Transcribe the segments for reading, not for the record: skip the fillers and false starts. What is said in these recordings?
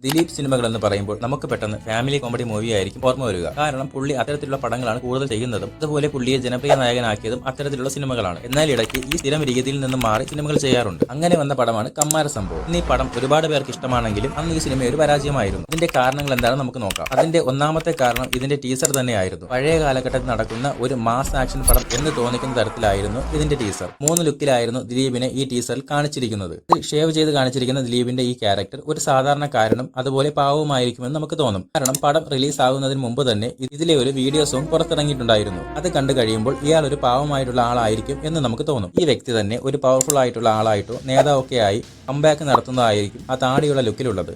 ദിലീപ് സിനിമകൾ എന്ന് പറയുമ്പോൾ നമുക്ക് പെട്ടെന്ന് ഫാമിലി കോമഡി മൂവി ആയിരിക്കും ഓർമ്മ വരിക. കാരണം പുള്ളി അത്തരത്തിലുള്ള പടങ്ങളാണ് കൂടുതൽ ചെയ്യുന്നതും അതുപോലെ പുള്ളിയെ ജനപ്രിയ നായകനാക്കിയതും അത്തരത്തിലുള്ള സിനിമകളാണ്. എന്നാൽ ഇടയ്ക്ക് ഈ സ്ഥിരം രീതിയിൽ നിന്നും മാറി സിനിമകൾ ചെയ്യാറുണ്ട്. അങ്ങനെ വന്ന പടമാണ് കമ്മാര സംഭവം. ഇന്ന് ഈ പടം ഒരുപാട് പേർക്ക് ഇഷ്ടമാണെങ്കിലും അന്ന് ഈ സിനിമ ഒരു പരാജയമായിരുന്നു. ഇതിന്റെ കാരണങ്ങൾ എന്താണെന്ന് നമുക്ക് നോക്കാം. അതിന്റെ ഒന്നാമത്തെ കാരണം ഇതിന്റെ ടീസർ തന്നെയായിരുന്നു. പഴയ കാലഘട്ടത്തിൽ നടക്കുന്ന ഒരു മാസ് ആക്ഷൻ പടം എന്ന് തോന്നിക്കുന്ന തരത്തിലായിരുന്നു ഇതിന്റെ ടീസർ. 3 ലുക്കിലായിരുന്നു ദിലീപിനെ ഈ ടീസറിൽ കാണിച്ചിരിക്കുന്നത്. ഷേവ് ചെയ്ത് കാണിച്ചിരിക്കുന്ന ദിലീപിന്റെ ഈ ക്യാരക്ടർ ഒരു സാധാരണക്കാരനും അതുപോലെ പാവമായിരിക്കുമെന്ന് നമുക്ക് തോന്നും. കാരണം പടം റിലീസ് ആകുന്നതിന് മുമ്പ് തന്നെ ഇതിലെ ഒരു വീഡിയോ സോങ് പുറത്തിറങ്ങിയിട്ടുണ്ടായിരുന്നു. അത് കണ്ടു കഴിയുമ്പോൾ ഇയാൾ ഒരു പാവമായിട്ടുള്ള ആളായിരിക്കും എന്ന് നമുക്ക് തോന്നും. ഈ വ്യക്തി തന്നെ ഒരു പവർഫുൾ ആയിട്ടുള്ള ആളായിട്ടോ നേതാവൊക്കെ ആയി കംബാക്ക് നടത്തുന്നതായിരിക്കും ആ താടിയുള്ള ലുക്കിലുള്ളത്.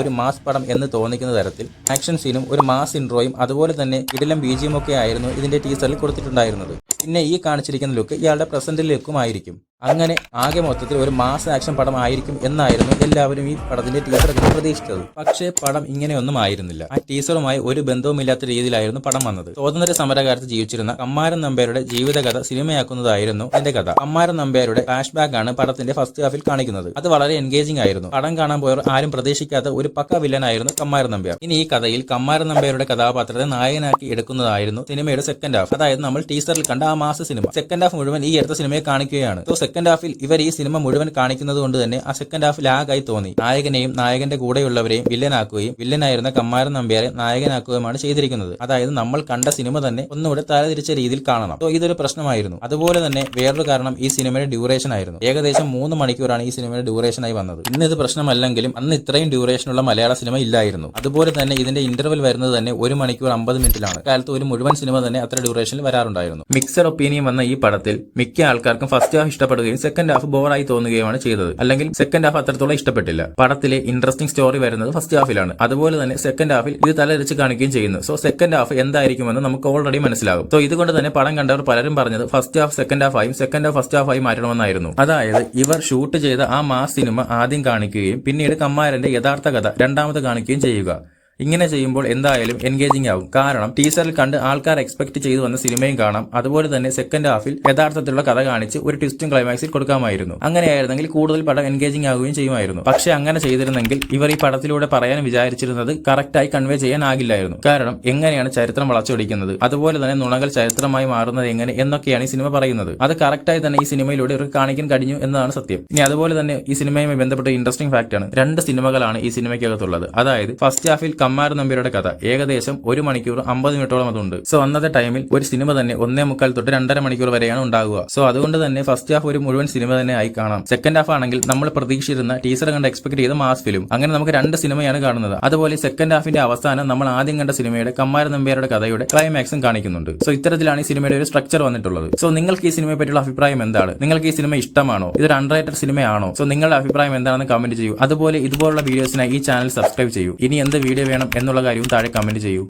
ഒരു മാസ് പടം എന്ന് തോന്നിക്കുന്ന തരത്തിൽ ആക്ഷൻ സീനും ഒരു മാസ് ഇൻട്രോയും അതുപോലെ തന്നെ ഇടലം ബീജിയും ഒക്കെ ആയിരുന്നു ഇതിന്റെ ടീസറിൽ കൊടുത്തിട്ടുണ്ടായിരുന്നത്. പിന്നെ ഈ കാണിച്ചിരിക്കുന്ന ലുക്ക് ഇയാളുടെ പ്രസന്റ് ലുക്കും ആയിരിക്കും. അങ്ങനെ ആകെ മൊത്തത്തിൽ ഒരു മാസ് ആക്ഷൻ പടം ആയിരിക്കും എന്നായിരുന്നു എല്ലാവരും ഈ പടത്തിന്റെ ടീസർ പ്രതീക്ഷിച്ചത്. പക്ഷേ പടം ഇങ്ങനെയൊന്നും ആയിരുന്നില്ല. ആ ടീസറുമായി ഒരു ബന്ധവുമില്ലാത്ത രീതിയിലായിരുന്നു പടം വന്നത്. സ്വാതന്ത്ര്യ സമരകാലത്ത് ജീവിച്ചിരുന്ന കമ്മാരൻ നമ്പ്യാരുടെ ജീവിതകഥ സിനിമയാക്കുന്നതായിരുന്നു അതിന്റെ കഥ. കമ്മാരൻ നമ്പ്യാരുടെ ഫ്ലാഷ് ബാക്ക് ആണ് പടത്തിന്റെ ഫസ്റ്റ് ഹാഫിൽ കാണിക്കുന്നത്. അത് വളരെ എൻഗേജിംഗ് ആയിരുന്നു. പടം കാണാൻ പോയവർ ആരും പ്രതീക്ഷിക്കാത്ത ഒരു പക്ക വില്ലനായിരുന്നു കമ്മാരൻ നമ്പ്യാർ. ഇനി ഈ കഥയിൽ കമ്മാരൻ നമ്പ്യാരുടെ കഥാപാത്രത്തെ നായകനാക്കി എടുക്കുന്നതായിരുന്നു സിനിമയുടെ സെക്കൻഡ് ഹാഫ്. അതായത് നമ്മൾ ടീസറിൽ കണ്ട ആ മാസ സിനിമ. സെക്കൻഡ് ഹാഫ് മുഴുവൻ ഈ അടുത്ത സിനിമയെ കാണിക്കുകയാണ്. സെക്കൻഡ് ഹാഫിൽ ഇവർ ഈ സിനിമ മുഴുവൻ കാണിക്കുന്നത് കൊണ്ട് തന്നെ ആ സെക്കൻഡ് ഹാഫ് ലാഗായി തോന്നി. നായകനെയും നായകന്റെ കൂടെയുള്ളവരെയും വില്ലനാക്കുകയും വില്ലനായിരുന്ന കമ്മാരൻ നമ്പ്യാരെ നായകനാക്കുകയുമാണ് ചെയ്തിരിക്കുന്നത്. അതായത് നമ്മൾ കണ്ട സിനിമ തന്നെ ഒന്നുകൂടെ തലതിരിച്ച രീതിയിൽ കാണണം. ഇതൊരു പ്രശ്നമായിരുന്നു. അതുപോലെ തന്നെ വേറൊരു കാരണം ഈ സിനിമയുടെ ഡ്യൂറേഷൻ ആയിരുന്നു. ഏകദേശം 3 മണിക്കൂറാണ് ഈ സിനിമയുടെ ഡ്യൂറേഷനായി വന്നത്. ഇന്ന് ഇത് പ്രശ്നമല്ലെങ്കിലും അന്ന് ഇത്രയും ഡ്യൂറേഷനുള്ള മലയാള സിനിമ ഇല്ലായിരുന്നു. അതുപോലെ തന്നെ ഇതിന്റെ ഇന്റർവെൽ വരുന്നത് തന്നെ 1 മണിക്കൂർ 50 മിനിറ്റിലാണ്. കാലത്ത് ഒരു മുഴുവൻ സിനിമ തന്നെ അത്ര ഡ്യൂറേഷനിൽ വരാറുണ്ടായിരുന്നു. മിക്സഡ് ഒപ്പീനിയൻ വന്ന ഈ പടത്തിൽ മിക്ക ആൾക്കാർക്കും ഫസ്റ്റ് ഹാഫ് ഇഷ്ടപ്പെടുകയും സെക്കൻഡ് ഹാഫ് ബോറായി തോന്നുകയുമാണ് ചെയ്തത്. അല്ലെങ്കിൽ സെക്കൻഡ് ഹാഫ് അത്രത്തോളം ഇഷ്ടപ്പെട്ടില്ല. പടത്തിലെ ഇൻട്രസ്റ്റിംഗ് സ്റ്റോറി വരുന്നത് ഫസ്റ്റ് ഹാഫിലാണ്. അതുപോലെ തന്നെ സെക്കൻഡ് ഹാഫിൽ ഇത് തലരിച്ച് കാണിക്കുകയും ചെയ്യുന്നു. സെക്കൻഡ് ഹാഫ് എന്തായിരിക്കുമെന്ന് നമുക്ക് ഓൾറെഡി മനസ്സിലാകും. ഇതുകൊണ്ട് തന്നെ പടം കണ്ടവർ പലരും പറഞ്ഞത് ഫസ്റ്റ് ഹാഫ് സെക്കൻഡ് ഹാഫ് ആയും സെക്കൻഡ് ഹാഫ് ഫസ്റ്റ് ഹാഫ് ആയി മാറ്റണമെന്നായിരുന്നു. അതായത് ഇവർ ഷൂട്ട് ചെയ്ത ആ മാസ് സിനിമ ആദ്യം കാണിക്കുകയും പിന്നീട് കമ്മാരന്റെ യഥാർത്ഥ കഥ രണ്ടാമത് കാണിക്കുകയും ചെയ്യുക. ഇങ്ങനെ ചെയ്യുമ്പോൾ എന്തായാലും എൻഗേജിംഗ് ആവും. കാരണം ടീസറിൽ കണ്ട് ആൾക്കാർ എക്സ്പെക്ട് ചെയ്തു വന്ന സിനിമയും കാണാം. അതുപോലെ തന്നെ സെക്കൻഡ് ഹാഫിൽ യഥാർത്ഥത്തിലുള്ള കഥ കാണിച്ച് ഒരു ട്വിസ്റ്റും ക്ലൈമാക്സിൽ കൊടുക്കാമായിരുന്നു. അങ്ങനെയായിരുന്നെങ്കിൽ കൂടുതൽ പടം എൻഗേജിംഗ് ആവുകയും ചെയ്യുമായിരുന്നു. പക്ഷെ അങ്ങനെ ചെയ്തിരുന്നെങ്കിൽ ഇവർ ഈ പടത്തിലൂടെ പറയാൻ വിചാരിച്ചിരുന്നത് കറക്റ്റായി കൺവേ ചെയ്യാനാകില്ലായിരുന്നു. കാരണം എങ്ങനെയാണ് ചരിത്രം വളച്ചൊടിക്കുന്നത്, അതുപോലെ തന്നെ നുണകൾ ചരിത്രമായി മാറുന്നത് എങ്ങനെ എന്നൊക്കെയാണ് ഈ സിനിമ പറയുന്നത്. അത് കറക്റ്റായി തന്നെ ഈ സിനിമയിലൂടെ ഇവർക്ക് കാണിക്കാൻ കഴിഞ്ഞു എന്നതാണ് സത്യം. ഇനി അതുപോലെ തന്നെ ഈ സിനിമയുമായി ബന്ധപ്പെട്ട ഇൻട്രസ്റ്റിംഗ് ഫാക്ട് ആണ് 2 സിനിമകളാണ് ഈ സിനിമയ്ക്കകത്തുള്ളത്. അതായത് ഫസ്റ്റ് ഹാഫിൽ കമ്മാരൻ നമ്പ്യാരുടെ കഥ ഏകദേശം 1 മണിക്കൂർ 50 മിനിറ്റോളം അതുണ്ട്. അന്നത്തെ ടൈമിൽ ഒരു സിനിമ തന്നെ 1.25 തൊട്ട് 2.5 മണിക്കൂർ വരെയാണ് ഉണ്ടാകുക. അതുകൊണ്ട് തന്നെ ഫസ്റ്റ് ഹാഫ് ഒരു മുഴുവൻ സിനിമ തന്നെ ആയി കാണാം. സെക്കൻഡ് ഹാഫ് ആണെങ്കിൽ നമ്മൾ പ്രതീക്ഷിച്ചിരുന്ന ടീസർ കണ്ട് എക്സ്പെക്ട് ചെയ്ത മാസ് ഫിലിം. അങ്ങനെ നമുക്ക് 2 സിനിമയാണ് കാണുന്നത്. അതുപോലെ സെക്കൻഡ് ഹാഫിന്റെ അവസാനം നമ്മൾ ആദ്യം കണ്ട സിനിമയുടെ കമ്മാരൻ നമ്പ്യാരുടെ കഥയുടെ ക്ലൈമാക്സും കാണിക്കുന്നുണ്ട്. ഇത്തരത്തിലാണ് ഈ സിനിമയുടെ ഒരു സ്ട്രക്ചർ വന്നിട്ടുള്ളത്. നിങ്ങൾക്ക് ഈ സിനിമയെ പറ്റിയുള്ള അഭിപ്രായം എന്താണ്? നിങ്ങൾക്ക് ഈ സിനിമ ഇഷ്ടമാണോ? ഇതൊരു അൺറേറ്റഡ് സിനിമയാണോ? നിങ്ങളുടെ അഭിപ്രായം എന്താണെന്ന് കമന്റ് ചെയ്യൂ. അതുപോലെ ഇതുപോലുള്ള വീഡിയോസിനായി ഈ ചാനൽ സബ്സ്ക്രൈബ് ചെയ്യൂ. ഇനി എന്ത് വീഡിയോ വേണം എന്നുള്ള കാര്യവും താഴെ കമന്റ് ചെയ്യൂ.